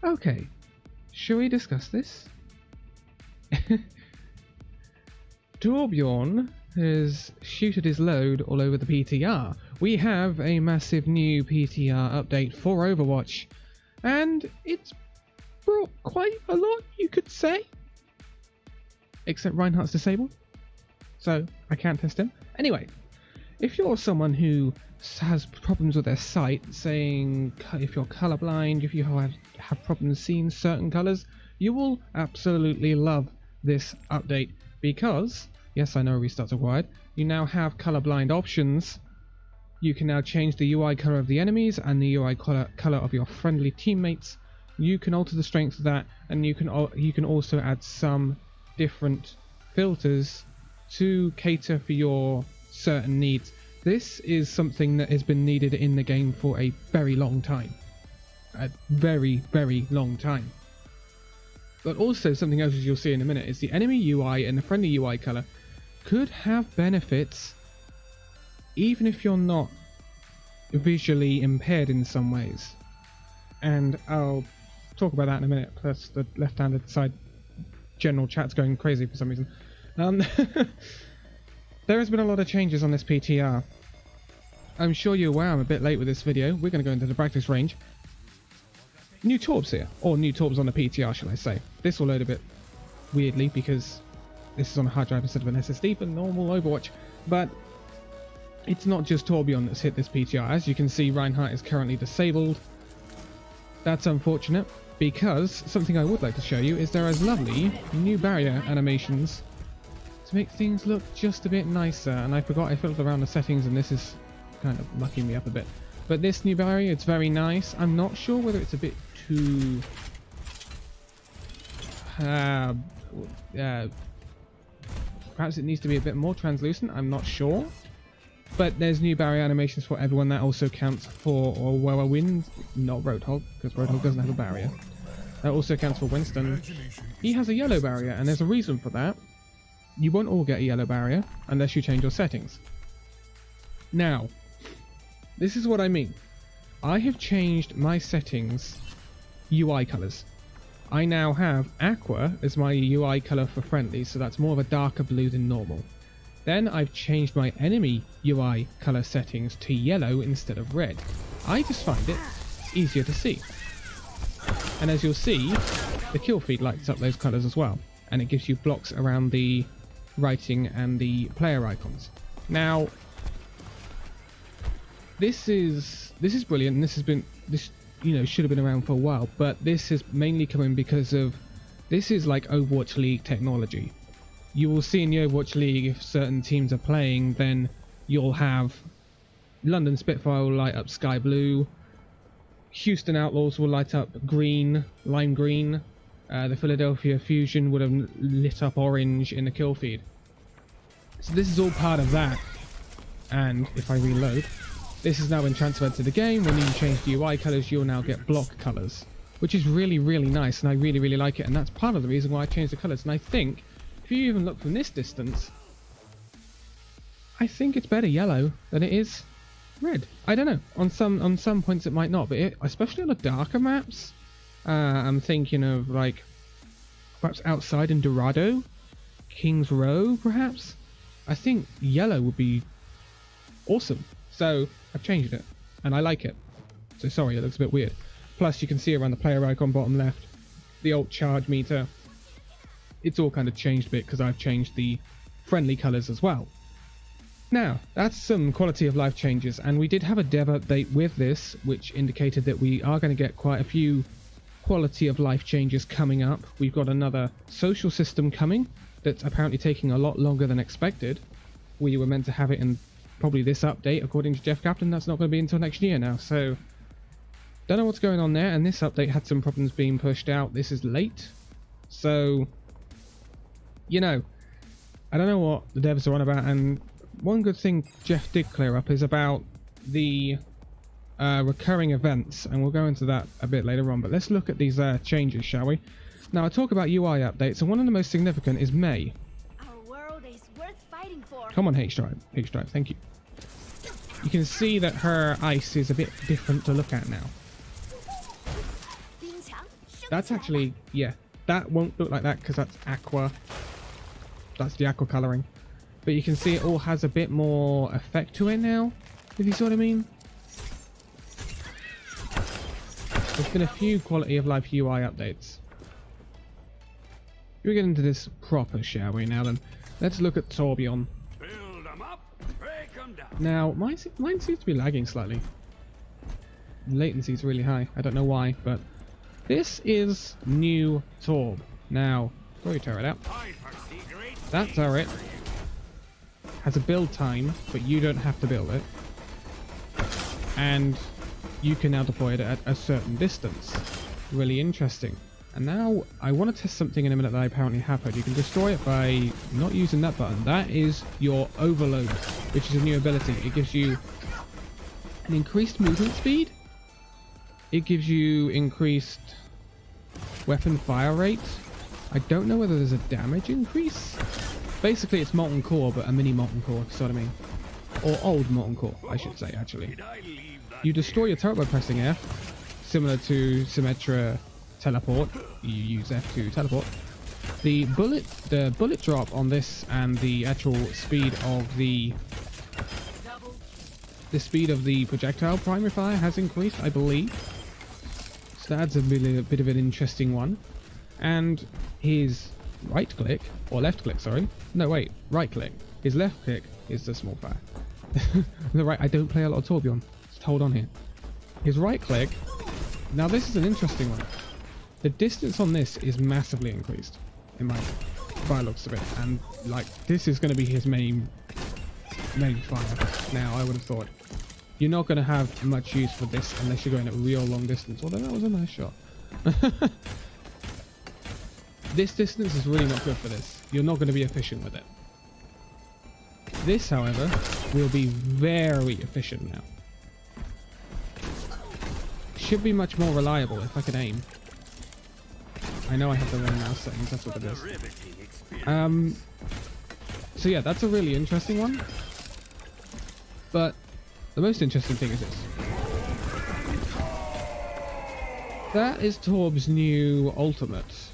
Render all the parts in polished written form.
Okay, shall we discuss this? Torbjorn has shooted his load all over the PTR. We have a massive new PTR update for Overwatch, and it's brought quite a lot, you could say. Except Reinhardt's disabled, so I can't test him. Anyway, if you're someone who has problems with their sight, saying if you're colorblind, if you have problems seeing certain colors, you will absolutely love this update because, yes, I know restarts required, you now have colorblind options. You can now change the UI color of the enemies and the UI color of your friendly teammates. You can alter the strength of that, and you can also add some different filters to cater for your certain needs. This is something that has been needed in the game for a very long time. A very, very long time. But also something else, as you'll see in a minute, is the enemy UI and the friendly UI color could have benefits even if you're not visually impaired in some ways. And I'll talk about that in a minute. Plus the left-handed side general chat's going crazy for some reason. There has been a lot of changes on this PTR. I'm sure you're aware I'm a bit late with this video. We're going to go into the practice range. New Torbs here, or new Torbs on the PTR, shall I say. This will load a bit weirdly because this is on a hard drive instead of an SSD for normal Overwatch. But it's not just Torbjorn that's hit this PTR. As you can see, Reinhardt is currently disabled. That's unfortunate, because something I would like to show you is there is lovely new barrier animations to make things look just a bit nicer. And I forgot I fiddled around the settings, and this is kind of mucking me up a bit. But this new barrier, it's very nice. I'm not sure whether it's a bit too perhaps it needs to be a bit more translucent. I'm not sure. But there's new barrier animations for everyone. That also counts for Whirlwind, not Roadhog, because Roadhog doesn't have a barrier. That also counts for Winston. He has a yellow barrier, and there's a reason for that. You won't all get a yellow barrier unless you change your settings. Now, this is what I mean. I have changed my settings UI colors. I now have Aqua as my UI color for friendly, so that's more of a darker blue than normal. Then I've changed my enemy UI color settings to yellow instead of red. I just find it easier to see. And as you'll see, the kill feed lights up those colors as well, and it gives you blocks around the writing and the player icons. Now, this is brilliant, and this should have been around for a while, but this is mainly coming because of this is like Overwatch League technology. You will see in the Overwatch League, if certain teams are playing, then you'll have London Spitfire will light up sky blue, Houston Outlaws will light up green, lime green, the Philadelphia Fusion would have lit up orange in the kill feed. So this is all part of that. And if I reload, this has now been transferred to the game. When you change the UI colors, you'll now get block colors, which is really, really nice, and I really, really like it. And that's part of the reason why I changed the colors. And I think if you even look from this distance, I think it's better yellow than it is red. I don't know. On some points it might not, but especially on the darker maps, I'm thinking of like perhaps outside in Dorado, Kings Row, perhaps. I think yellow would be awesome. So I've changed it, and I like it. So sorry, it looks a bit weird. Plus, you can see around the player icon bottom left, the alt charge meter. It's all kind of changed a bit because I've changed the friendly colors as well. Now, that's some quality of life changes, and we did have a dev update with this, which indicated that we are going to get quite a few quality of life changes coming up. We've got another social system coming that's apparently taking a lot longer than expected. We were meant to have it in probably this update, according to Jeff Kaplan. That's not going to be until next year now, so don't know what's going on there. And this update had some problems being pushed out. This is late, so I don't know what the devs are on about. And one good thing Jeff did clear up is about the recurring events, and we'll go into that a bit later on. But let's look at these changes, shall we? Now, I talk about UI updates, and one of the most significant is May. Our world is worth fighting for. Come on, H-Drive, thank you. You can see that her ice is a bit different to look at now. That's actually, yeah, that won't look like that because that's aqua. That's the aqua colouring. But you can see it all has a bit more effect to it now, if you see what I mean. There's been a few quality of life UI updates. We'll get into this proper, shall we? Now then, let's look at Torbjorn. Build 'em up, break 'em down. Now, mine seems to be lagging slightly. Latency is really high. I don't know why, but this is new Torb. Now, before we tear it out, that turret has a build time, but you don't have to build it. And you can now deploy it at a certain distance. Really interesting. And now I want to test something in a minute that I apparently have heard. You can destroy it by not using that button. That is your overload, which is a new ability. It gives you an increased movement speed. It gives you increased weapon fire rate. I don't know whether there's a damage increase. Basically, it's molten core, but a mini molten core, so what I mean. Or old molten core, I should say, actually. You destroy your turret by pressing F, similar to Symmetra teleport. You use F to teleport. The bullet drop on this and the actual speed of the projectile primary fire has increased, I believe. So that's a bit of an interesting one. And his right click, or left click, sorry. No, wait, right click. His left click is the small fire. I don't play a lot of Torbjorn. Just hold on here. His right click. Now this is an interesting one. The distance on this is massively increased, by looks of it, and like this is going to be his main fire. Now I would have thought you're not going to have much use for this unless you're going at real long distance. Although that was a nice shot. This distance is really not good for this. You're not going to be efficient with it. This, however, will be very efficient now. Should be much more reliable if I can aim. I know I have the wrong mouse settings, that's what it is. So yeah, that's a really interesting one. But the most interesting thing is this. That is Torb's new ultimate.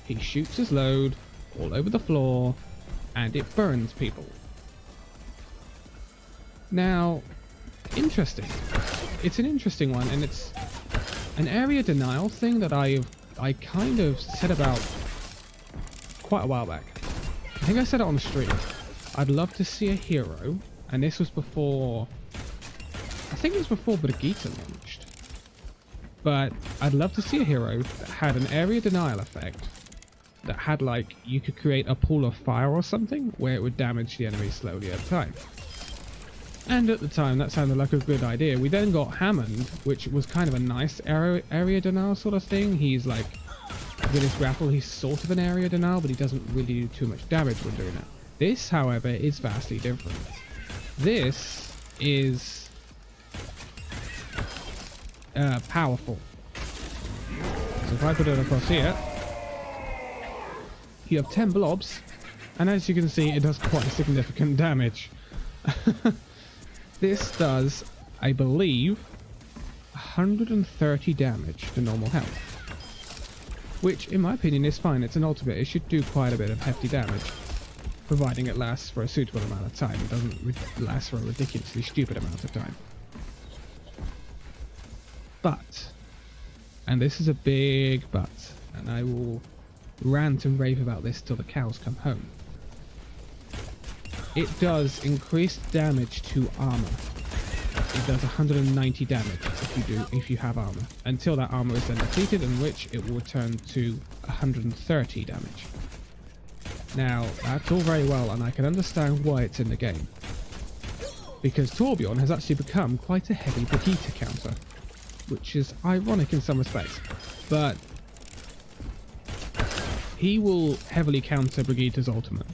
He shoots his load all over the floor and it burns people. Now, interesting. It's an interesting one, and it's an area denial thing that I kind of said about quite a while back. I think I said it on the stream. I'd love to see a hero, and this was before, I think it was before Brigitte launched. But I'd love to see a hero that had an area denial effect, that had like, you could create a pool of fire or something where it would damage the enemy slowly over time. And at the time that sounded like a good idea. We then got Hammond, which was kind of a nice area denial sort of thing. He's like, with his grapple, he's sort of an area denial, but he doesn't really do too much damage when doing it. This, however, is vastly different. This is powerful. So if I put it across here, you have 10 blobs, and as you can see, it does quite significant damage. This does, I believe, 130 damage to normal health. Which, in my opinion, is fine. It's an ultimate. It should do quite a bit of hefty damage, providing it lasts for a suitable amount of time. It doesn't last for a ridiculously stupid amount of time. But, and this is a big but, and I will rant and rave about this till the cows come home. It does increased damage to armor. It does 190 damage if you have armor, until that armor is then depleted, in which it will return to 130 damage. Now, that's all very well, and I can understand why it's in the game. Because Torbjorn has actually become quite a heavy Brigitte counter, which is ironic in some respects. But he will heavily counter Brigitte's ultimate,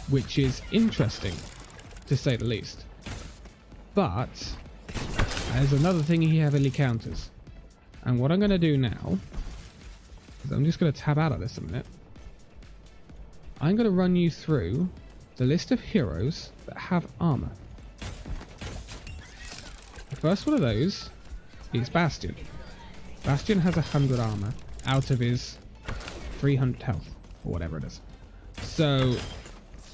which is interesting, to say the least. But there's another thing he heavily counters. And what I'm going to do now is I'm just going to tab out of this a minute. I'm going to run you through the list of heroes that have armor. The first one of those is Bastian. Bastian has 100 armor out of his 300 health, or whatever it is. So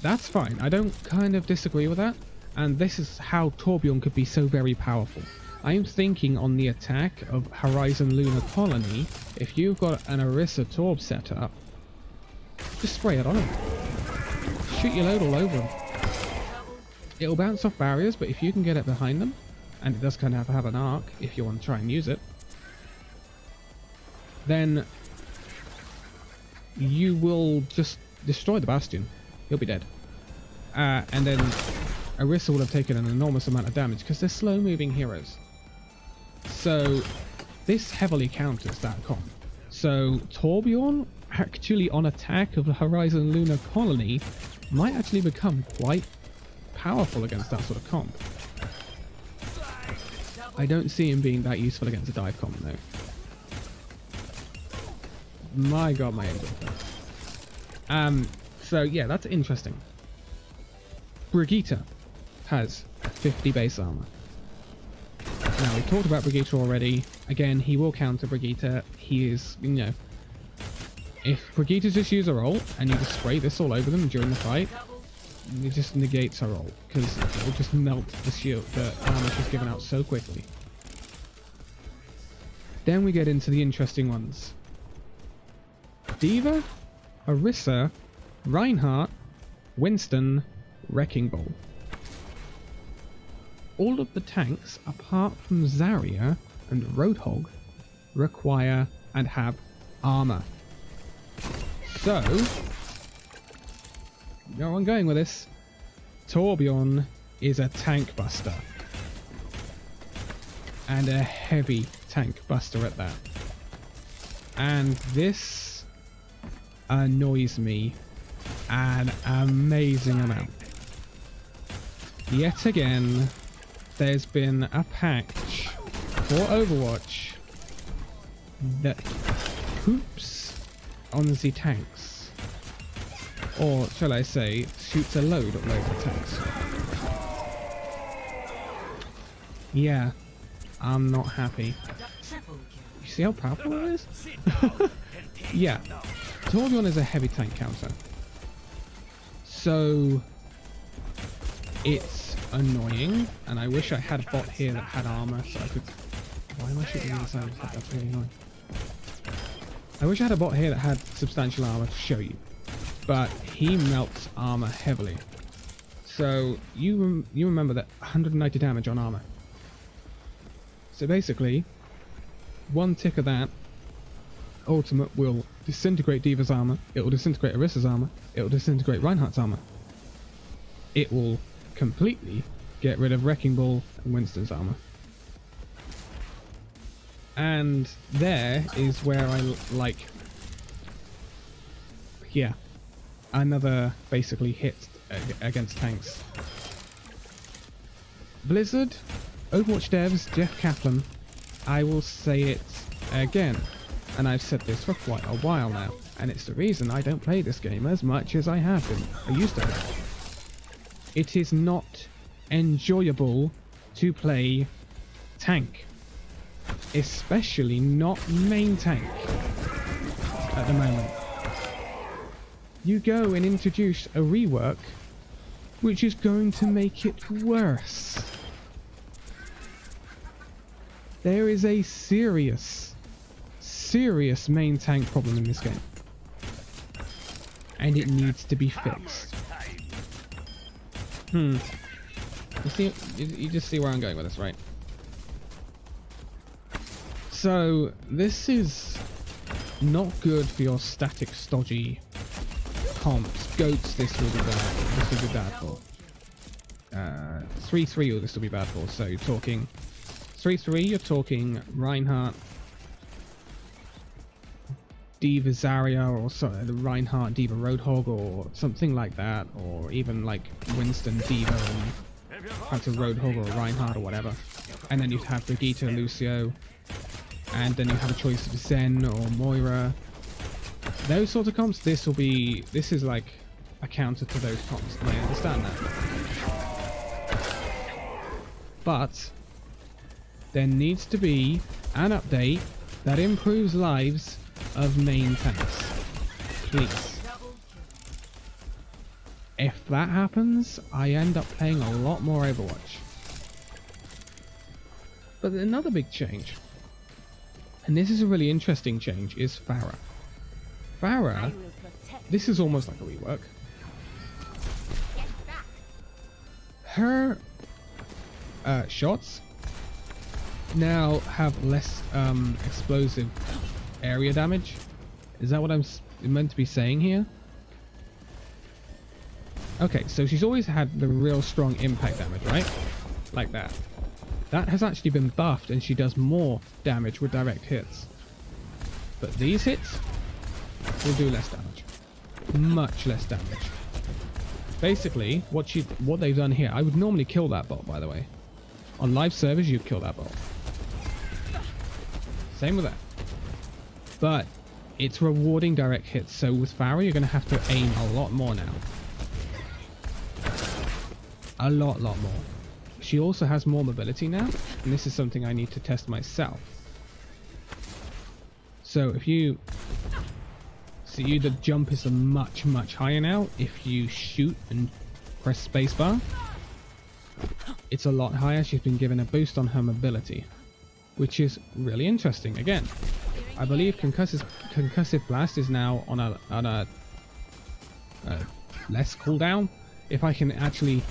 that's fine. I don't kind of disagree with that. And this is how Torbjorn could be so very powerful. I'm thinking on the attack of Horizon Lunar Colony, if you've got an Orisa Torb set up, just spray it on him. Shoot your load all over him. It'll bounce off barriers, but if you can get it behind them, and it does kind of have an arc if you want to try and use it, then you will just destroy the Bastion. He'll be dead. And then Orisa will have taken an enormous amount of damage because they're slow moving heroes. So this heavily counters that comp. So Torbjorn actually on attack of the Horizon Lunar Colony might actually become quite powerful against that sort of comp. I don't see him being that useful against a dive comp though. My god, my angel. So yeah, that's interesting. Brigitte has 50 base armor. Now, we talked about Brigitte already. Again, he will counter Brigitte. He is, you know, if Brigitte just use her ult and you just spray this all over them during the fight, it just negates her ult because it will just melt the shield, the armor she's given out so quickly. Then we get into the interesting ones. D.Va, Orisa, Reinhardt, Winston, Wrecking Ball. All of the tanks, apart from Zarya and Roadhog, require and have armor. So, you know where I'm going with this. Torbjorn is a tank buster. And a heavy tank buster at that. And this annoys me an amazing amount. Yet again, there's been a patch for Overwatch that poops on the tanks. Or shall I say, shoots a load of tanks. Yeah, I'm not happy. You see how powerful it is? Yeah, Torbjorn is a heavy tank counter. So it's annoying, and I wish I had a bot here that had armor so I could... Why am I shooting the sound? That's really annoying. I wish I had a bot here that had substantial armor to show you, but he melts armor heavily. So you remember that 190 damage on armor. So basically, one tick of that ultimate will disintegrate D.Va's armor, it will disintegrate Orisa's armor, it will disintegrate Reinhardt's armor. It will completely get rid of Wrecking Ball and Winston's armor. And there is where I like, yeah, another basically hit against tanks. Blizzard, Overwatch devs, Jeff Kaplan, I will say it again, and I've said this for quite a while now, and it's the reason I don't play this game as much as I have been. I used to have. It is not enjoyable to play tank, especially not main tank at the moment. You go and introduce a rework which is going to make it worse. There is a serious main tank problem in this game, and it needs to be fixed. You just see where I'm going with this, right? So this is not good for your static stodgy comps. Goats, this will be bad. This will be bad for. 3-3 this will be bad for. So you're talking 3-3. You're talking Reinhardt, D.Va Zarya, or sorry, the Reinhardt D.Va Roadhog, or something like that, or even like Winston D.Va and perhaps a Roadhog or a Reinhardt or whatever. And then you'd have Brigitte, Lucio, and then you have a choice of Zen or Moira. Those sorts of comps, this is like a counter to those comps, and I understand that. But there needs to be an update that improves lives of main tanks. Please. If that happens, I end up playing a lot more Overwatch. But another big change, and this is a really interesting change, is Farah. Farah, this is almost like a rework. Her shots now have less explosive area damage. Is that what I'm meant to be saying here? Okay, so she's always had the real strong impact damage, right? Like that. That has actually been buffed and she does more damage with direct hits. But these hits will do less damage. Much less damage. Basically, what they've done here, I would normally kill that bot, by the way. On live servers, you'd kill that bot. Same with that. But it's rewarding direct hits, so with Farah, you're going to have to aim a lot more now. A lot more. She also has more mobility now, and this is something I need to test myself. So if you see, the jump is much higher now. If you shoot and press spacebar, it's a lot higher. She's been given a boost on her mobility, which is really interesting. Again, I believe concussive blast is now on a less cooldown. If I can actually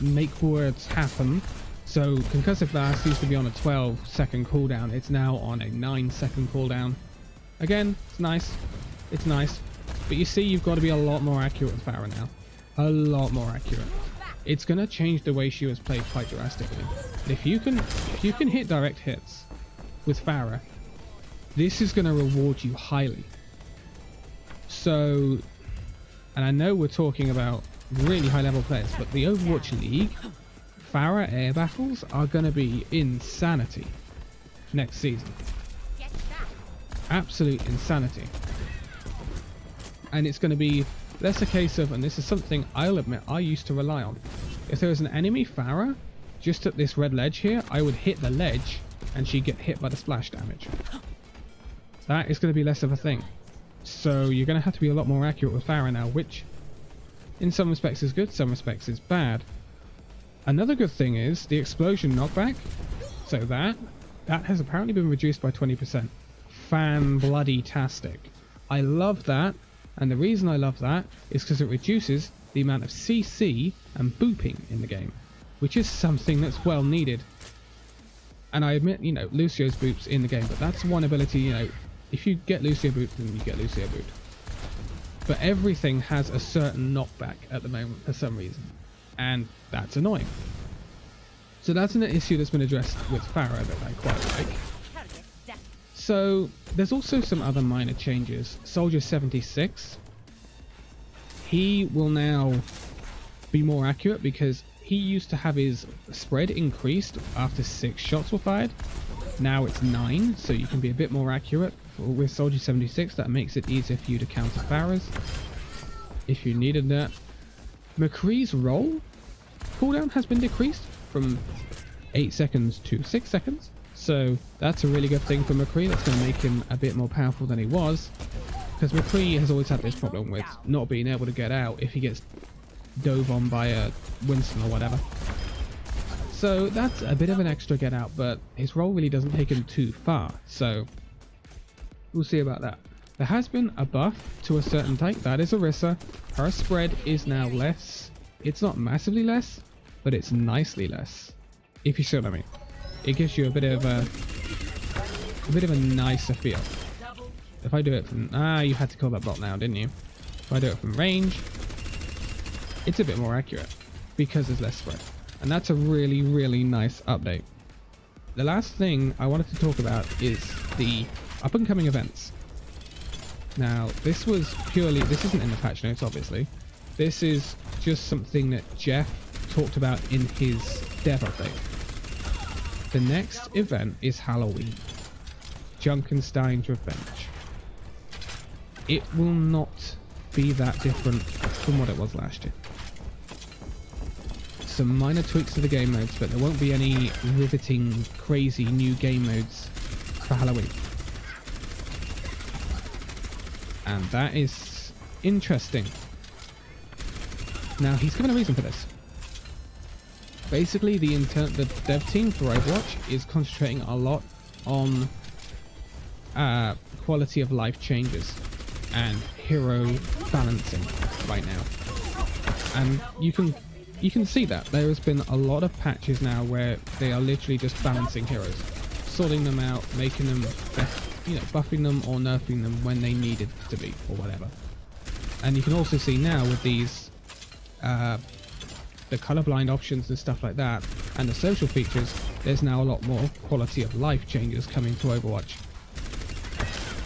make words happen. So concussive blast used to be on a 12-second cooldown. It's now on a 9-second cooldown. Again, it's nice. It's nice. But you see, you've got to be a lot more accurate with Farah now. A lot more accurate. It's going to change the way she was played quite drastically. If you can hit direct hits with Farah, this is going to reward you highly. So, and I know we're talking about really high level players, but the Overwatch League Farah air battles are going to be insanity next season. Absolute insanity. And it's going to be less a case of, and this is something I'll admit I used to rely on, if there was an enemy Farah just at this red ledge here, I would hit the ledge and she'd get hit by the splash damage. That is going to be less of a thing. So you're going to have to be a lot more accurate with Farah now, which in some respects is good, some respects is bad. Another good thing is the explosion knockback. So that has apparently been reduced by 20%. Fan-bloody-tastic. I love that, and the reason I love that is because it reduces the amount of CC and booping in the game, which is something that's well needed. And I admit, you know, Lucio's boops in the game, but that's one ability, you know, if you get Lucio booped, then you get Lucio booped. But everything has a certain knockback at the moment for some reason, and that's annoying. So that's an issue that's been addressed with Farah that I quite like. So there's also some other minor changes. Soldier 76, he will now be more accurate because he used to have his spread increased after 6 shots were fired. Now it's 9, so you can be a bit more accurate. With Soldier 76, that makes it easier for you to counter Farah's if you needed that. McCree's roll cooldown has been decreased from 8 seconds to 6 seconds. So that's a really good thing for McCree. That's going to make him a bit more powerful than he was. Because McCree has always had this problem with not being able to get out if he gets dove on by a Winston or whatever. So that's a bit of an extra get out, but his roll really doesn't take him too far. So we'll see about that. There has been a buff to a certain tank. That is Orisa. Her spread is now less. It's not massively less, but it's nicely less. If you see what I mean. It gives you a bit of a nicer feel. If I do it from you had to kill that bot now, didn't you? If I do it from range, it's a bit more accurate because there's less spread, and that's a really nice update. The last thing I wanted to talk about is the up and coming events. Now this isn't in the patch notes, obviously. This is just something that Jeff talked about in his dev update. The next event is Halloween. Junkenstein's Revenge. It will not be that different from what it was last year. Some minor tweaks to the game modes, but there won't be any riveting, crazy new game modes for Halloween. And that is interesting. Now, he's given a reason for this. Basically, the dev team for Overwatch is concentrating a lot on quality of life changes and hero balancing right now. And you can see that there has been a lot of patches now where they are literally just balancing heroes, sorting them out, making them buffing them or nerfing them when they needed to be or whatever. And you can also see now with these the colorblind options and stuff like that, and the social features, there's now a lot more quality of life changes coming to Overwatch.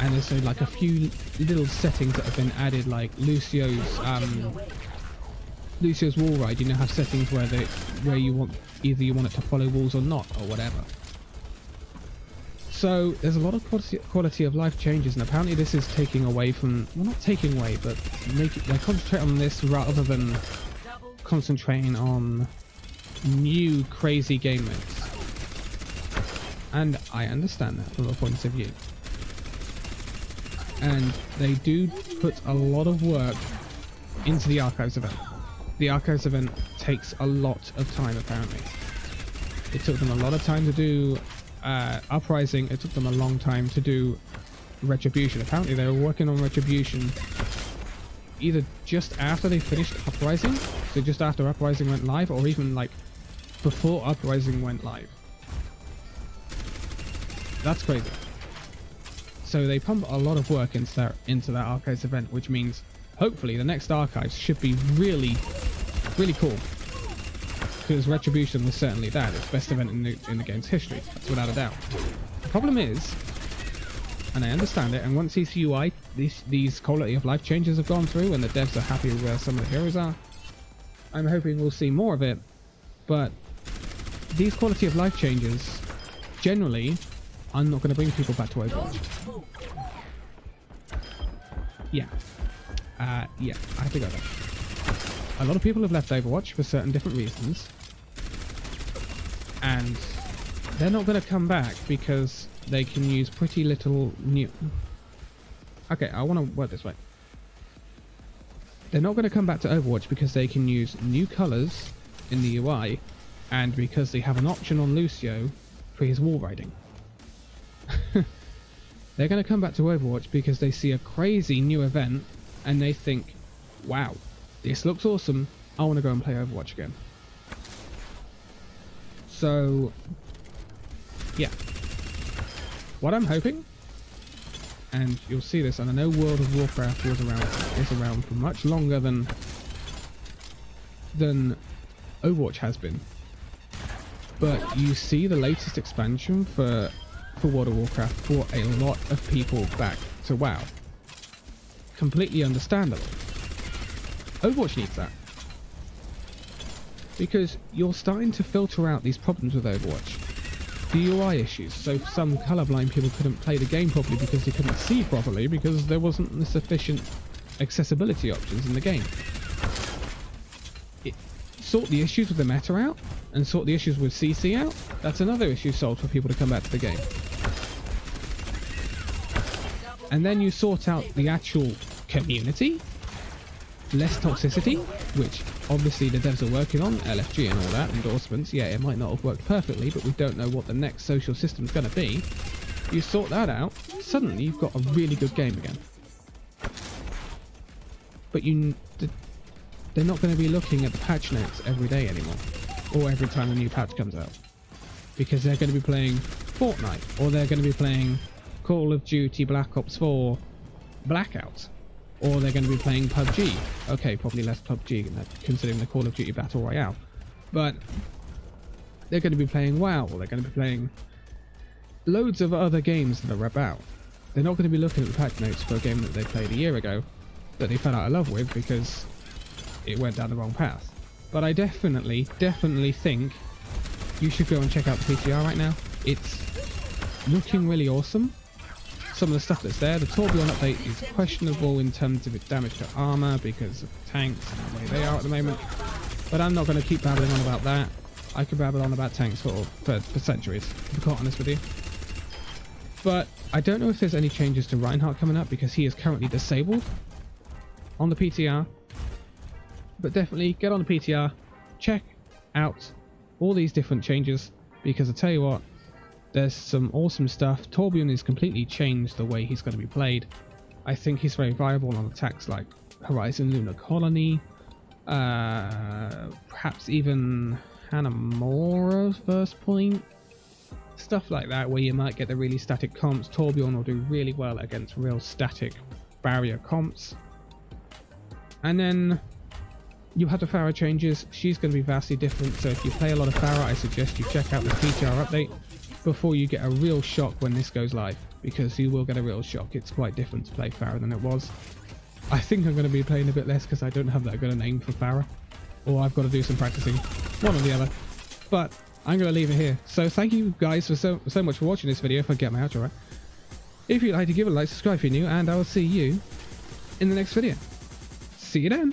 And there's like a few little settings that have been added, like Lucio's wall ride. You now have settings where you want it to follow walls or not, or whatever. So there's a lot of quality of life changes, and apparently this is taking away from, well, not taking away, but they're concentrating on this rather than concentrating on new crazy game modes. And I understand that from a point of view. And they do put a lot of work into the Archives event. The Archives event takes a lot of time, apparently. It took them a lot of time to do Uprising. It took them a long time to do Retribution. Apparently they were working on Retribution either just after they finished Uprising, so just after Uprising went live, or even like before Uprising went live. That's crazy. So they pump a lot of work into that Archives event, which means hopefully the next Archives should be really, really cool. Because Retribution was certainly that. It's the best event in the game's history. That's without a doubt. The problem is, and I understand it, and once these UI, these quality of life changes have gone through and the devs are happy with where some of the heroes are, I'm hoping we'll see more of it. But these quality of life changes, generally, I'm not going to bring people back to Overwatch. Yeah. Yeah, I have to go there. A lot of people have left Overwatch for certain different reasons, and they're not going to come back because they can use pretty little new... Okay, I want to word this way. They're not going to come back to Overwatch because they can use new colours in the UI, and because they have an option on Lucio for his wall riding. They're going to come back to Overwatch because they see a crazy new event and they think, wow, this looks awesome, I want to go and play Overwatch again. So, yeah. What I'm hoping, and you'll see this, and I know World of Warcraft is around for much longer than Overwatch has been. But you see the latest expansion for World of Warcraft brought a lot of people back to WoW. Completely understandable. Overwatch needs that. Because you're starting to filter out these problems with Overwatch. The UI issues, so some colorblind people couldn't play the game properly because they couldn't see properly because there wasn't the sufficient accessibility options in the game. Sort the issues with the meta out, and sort the issues with CC out, that's another issue solved for people to come back to the game. And then you sort out the actual community, less toxicity, which obviously the devs are working on, LFG and all that, endorsements. Yeah, it might not have worked perfectly, but we don't know what the next social system's going to be. You sort that out, suddenly you've got a really good game again. But they're not going to be looking at the patch notes every day anymore, or every time a new patch comes out, because they're going to be playing Fortnite, or they're going to be playing Call of Duty Black Ops 4 Blackout, or they're going to be playing PUBG. Okay, probably less PUBG considering the Call of Duty Battle Royale, but they're going to be playing WoW, or they're going to be playing loads of other games that are about. They're not going to be looking at the patch notes for a game that they played a year ago that they fell out of love with because it went down the wrong path. But I definitely think you should go and check out the PTR right now. It's looking really awesome. Some of the stuff that's there, the Torbjorn update is questionable in terms of its damage to armor because of tanks and the way they are at the moment. But I'm not going to keep babbling on about that. I could babble on about tanks for centuries, to be quite honest with you. But I don't know if there's any changes to Reinhardt coming up because he is currently disabled on the PTR. But definitely get on the PTR, check out all these different changes, because I tell you what, there's some awesome stuff. Torbjorn has completely changed the way he's going to be played. I think he's very viable on attacks like Horizon Lunar Colony, perhaps even Hanamura's first point, stuff like that where you might get the really static comps. Torbjorn will do really well against real static barrier comps. And then you have the Farah changes. She's going to be vastly different, so if you play a lot of Farah, I suggest you check out the PTR update before you get a real shock when this goes live, because you will get a real shock. It's quite different to play Farah than it was. I think I'm going to be playing a bit less because I don't have that good a name for Farah, or I've got to do some practicing, one or the other. But I'm going to leave it here. So thank you guys for so much for watching this video, if I get my outro right. If you'd like to give it a like, subscribe if you're new, and I will see you in the next video. See you then.